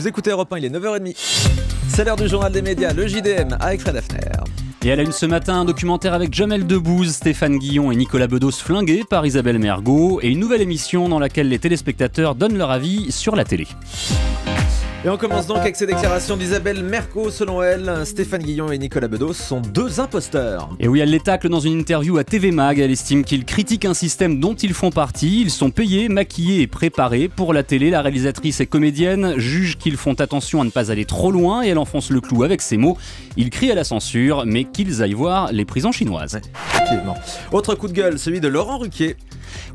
Vous écoutez Europe 1, il est 9h30. C'est l'heure du journal des médias, le JDM avec Fred Hafner. Et à la une ce matin, un documentaire avec Jamel Debbouze, Stéphane Guillon et Nicolas Bedos flingués par Isabelle Mergo et une nouvelle émission dans laquelle les téléspectateurs donnent leur avis sur la télé. Et on commence donc avec ces déclarations d'Isabelle Mergo. Selon elle, Stéphane Guillon et Nicolas Bedos sont deux imposteurs. Et oui, elle les tacle dans une interview à TV Mag. Elle estime qu'ils critiquent un système dont ils font partie. Ils sont payés, maquillés et préparés pour la télé. La réalisatrice et comédienne juge qu'ils font attention à ne pas aller trop loin et elle enfonce le clou avec ces mots. Ils crient à la censure, mais qu'ils aillent voir les prisons chinoises. Ouais, effectivement. Autre coup de gueule, celui de Laurent Ruquier.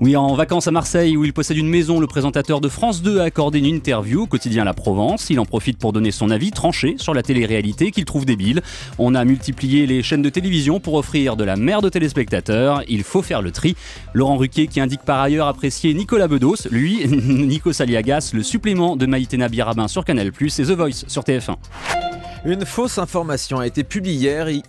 Oui, en vacances à Marseille où il possède une maison, le présentateur de France 2 a accordé une interview au quotidien La Provence. Il en profite pour donner son avis tranché sur la télé-réalité qu'il trouve débile. On a multiplié les chaînes de télévision pour offrir de la merde aux téléspectateurs. Il faut faire le tri. Laurent Ruquier qui indique par ailleurs apprécier Nicolas Bedos, lui, Nico Saliagas, le supplément de Maïté Nabir-Rabin sur Canal+, et The Voice sur TF1. Une fausse information a été publiée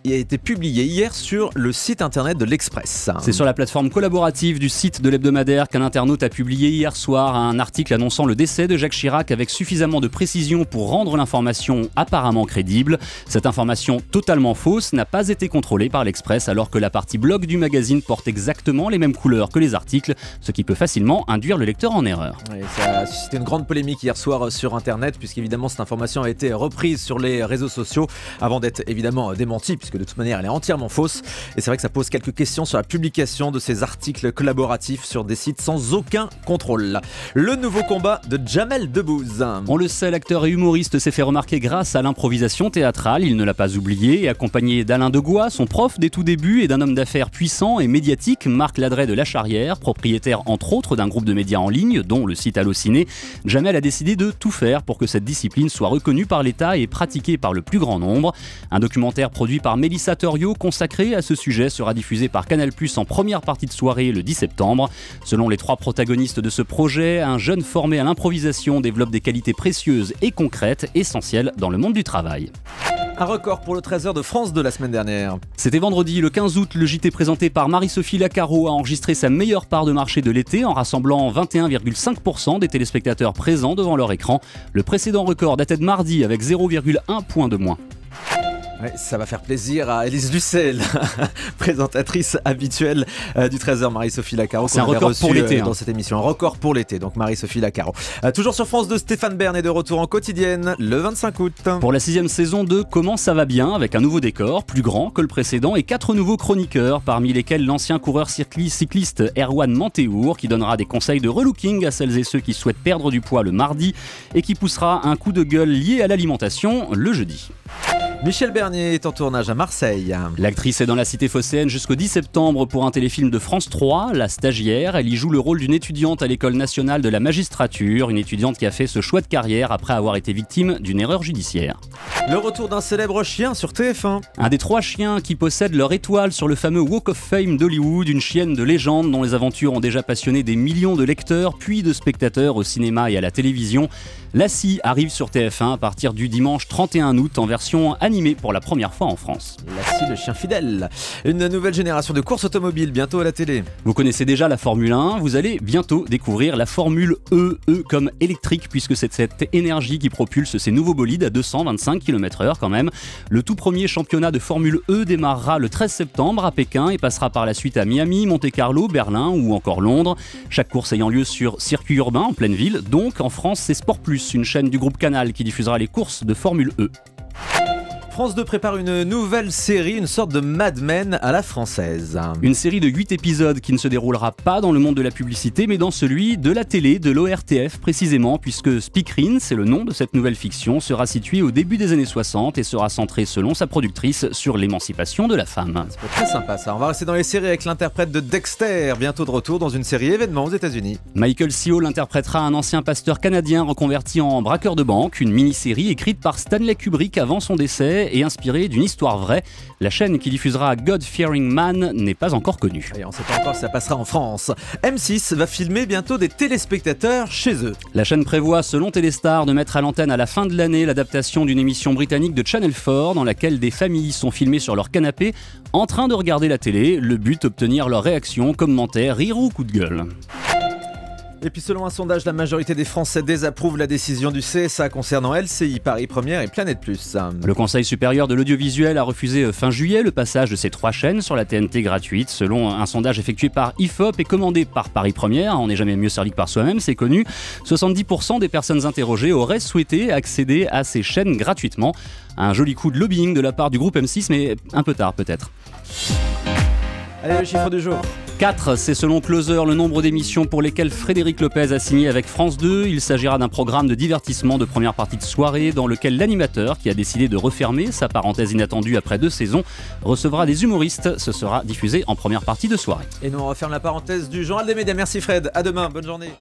hier sur le site internet de l'Express. C'est sur la plateforme collaborative du site de l'hebdomadaire qu'un internaute a publié hier soir un article annonçant le décès de Jacques Chirac avec suffisamment de précision pour rendre l'information apparemment crédible. Cette information totalement fausse n'a pas été contrôlée par l'Express alors que la partie blog du magazine porte exactement les mêmes couleurs que les articles, ce qui peut facilement induire le lecteur en erreur. Oui, ça a suscité une grande polémique hier soir sur internet puisqu'évidemment cette information a été reprise sur les réseaux sociaux avant d'être évidemment démentie puisque de toute manière elle est entièrement fausse et c'est vrai que ça pose quelques questions sur la publication de ces articles collaboratifs sur des sites sans aucun contrôle. Le nouveau combat de Jamel Debbouze. On le sait, l'acteur et humoriste s'est fait remarquer grâce à l'improvisation théâtrale, il ne l'a pas oublié et accompagné d'Alain Degois, son prof des tout débuts et d'un homme d'affaires puissant et médiatique, Marc Ladret de La Charrière, propriétaire entre autres d'un groupe de médias en ligne dont le site Allociné. Jamel a décidé de tout faire pour que cette discipline soit reconnue par l'État et pratiquée par le plus grand nombre. Un documentaire produit par Mélissa Thoriot consacré à ce sujet sera diffusé par Canal+ en première partie de soirée le 10 septembre. Selon les trois protagonistes de ce projet, un jeune formé à l'improvisation développe des qualités précieuses et concrètes, essentielles dans le monde du travail. Un record pour le 13h de France de la semaine dernière. C'était vendredi, le 15 août, le JT présenté par Marie-Sophie Lacaro a enregistré sa meilleure part de marché de l'été en rassemblant 21,5% des téléspectateurs présents devant leur écran. Le précédent record datait de mardi avec 0,1 point de moins. Ouais, ça va faire plaisir à Élise Lucet, la présentatrice habituelle du 13h, Marie-Sophie Lacaro. C'est un record pour l'été dans cette émission. Un record pour l'été, donc Marie-Sophie Lacaro. Toujours sur France 2, Stéphane Bern est de retour en quotidienne le 25 août. Pour la 6e saison de Comment ça va bien, avec un nouveau décor, plus grand que le précédent, et 4 nouveaux chroniqueurs, parmi lesquels l'ancien coureur cycliste Erwan Manteour, qui donnera des conseils de relooking à celles et ceux qui souhaitent perdre du poids le mardi, et qui poussera un coup de gueule lié à l'alimentation le jeudi. Michel Bernier est en tournage à Marseille. L'actrice est dans la cité phocéenne jusqu'au 10 septembre pour un téléfilm de France 3, La Stagiaire. Elle y joue le rôle d'une étudiante à l'École nationale de la magistrature, une étudiante qui a fait ce choix de carrière après avoir été victime d'une erreur judiciaire. Le retour d'un célèbre chien sur TF1. Un des 3 chiens qui possèdent leur étoile sur le fameux Walk of Fame d'Hollywood, une chienne de légende dont les aventures ont déjà passionné des millions de lecteurs puis de spectateurs au cinéma et à la télévision. Lassie arrive sur TF1 à partir du dimanche 31 août en version animée pour la première fois en France. Lassie, le chien fidèle. Une nouvelle génération de courses automobiles bientôt à la télé. Vous connaissez déjà la Formule 1, vous allez bientôt découvrir la Formule E comme électrique puisque c'est cette énergie qui propulse ces nouveaux bolides à 225 km/h quand même. Le tout premier championnat de Formule E démarrera le 13 septembre à Pékin et passera par la suite à Miami, Monte-Carlo, Berlin ou encore Londres. Chaque course ayant lieu sur circuit urbain en pleine ville. Donc en France, c'est Sport Plus, une chaîne du groupe Canal qui diffusera les courses de Formule E. France 2 prépare une nouvelle série, une sorte de Mad Men à la française. Une série de 8 épisodes qui ne se déroulera pas dans le monde de la publicité, mais dans celui de la télé, de l'ORTF précisément, puisque Speakerine, c'est le nom de cette nouvelle fiction, sera située au début des années 60 et sera centrée, selon sa productrice, sur l'émancipation de la femme. C'est très sympa ça. On va rester dans les séries avec l'interprète de Dexter, bientôt de retour dans une série événement aux États-Unis. Michael Seo interprétera un ancien pasteur canadien reconverti en braqueur de banque, une mini-série écrite par Stanley Kubrick avant son décès et inspirée d'une histoire vraie. La chaîne qui diffusera God Fearing Man n'est pas encore connue. Et on ne sait pas encore si ça passera en France. M6 va filmer bientôt des téléspectateurs chez eux. La chaîne prévoit, selon Téléstar, de mettre à l'antenne à la fin de l'année l'adaptation d'une émission britannique de Channel 4 dans laquelle des familles sont filmées sur leur canapé en train de regarder la télé. Le but, obtenir leur réaction, commentaires, rire ou coup de gueule. Et puis selon un sondage, la majorité des Français désapprouvent la décision du CSA concernant LCI, Paris Première et Planète Plus. Le Conseil supérieur de l'audiovisuel a refusé fin juillet le passage de ces 3 chaînes sur la TNT gratuite. Selon un sondage effectué par IFOP et commandé par Paris Première, on n'est jamais mieux servi que par soi-même, c'est connu, 70% des personnes interrogées auraient souhaité accéder à ces chaînes gratuitement. Un joli coup de lobbying de la part du groupe M6, mais un peu tard peut-être. Allez, le chiffre du jour. 4, c'est selon Closer le nombre d'émissions pour lesquelles Frédéric Lopez a signé avec France 2. Il s'agira d'un programme de divertissement de première partie de soirée dans lequel l'animateur, qui a décidé de refermer sa parenthèse inattendue après 2 saisons, recevra des humoristes. Ce sera diffusé en première partie de soirée. Et nous on referme la parenthèse du journal des médias. Merci Fred, à demain, bonne journée.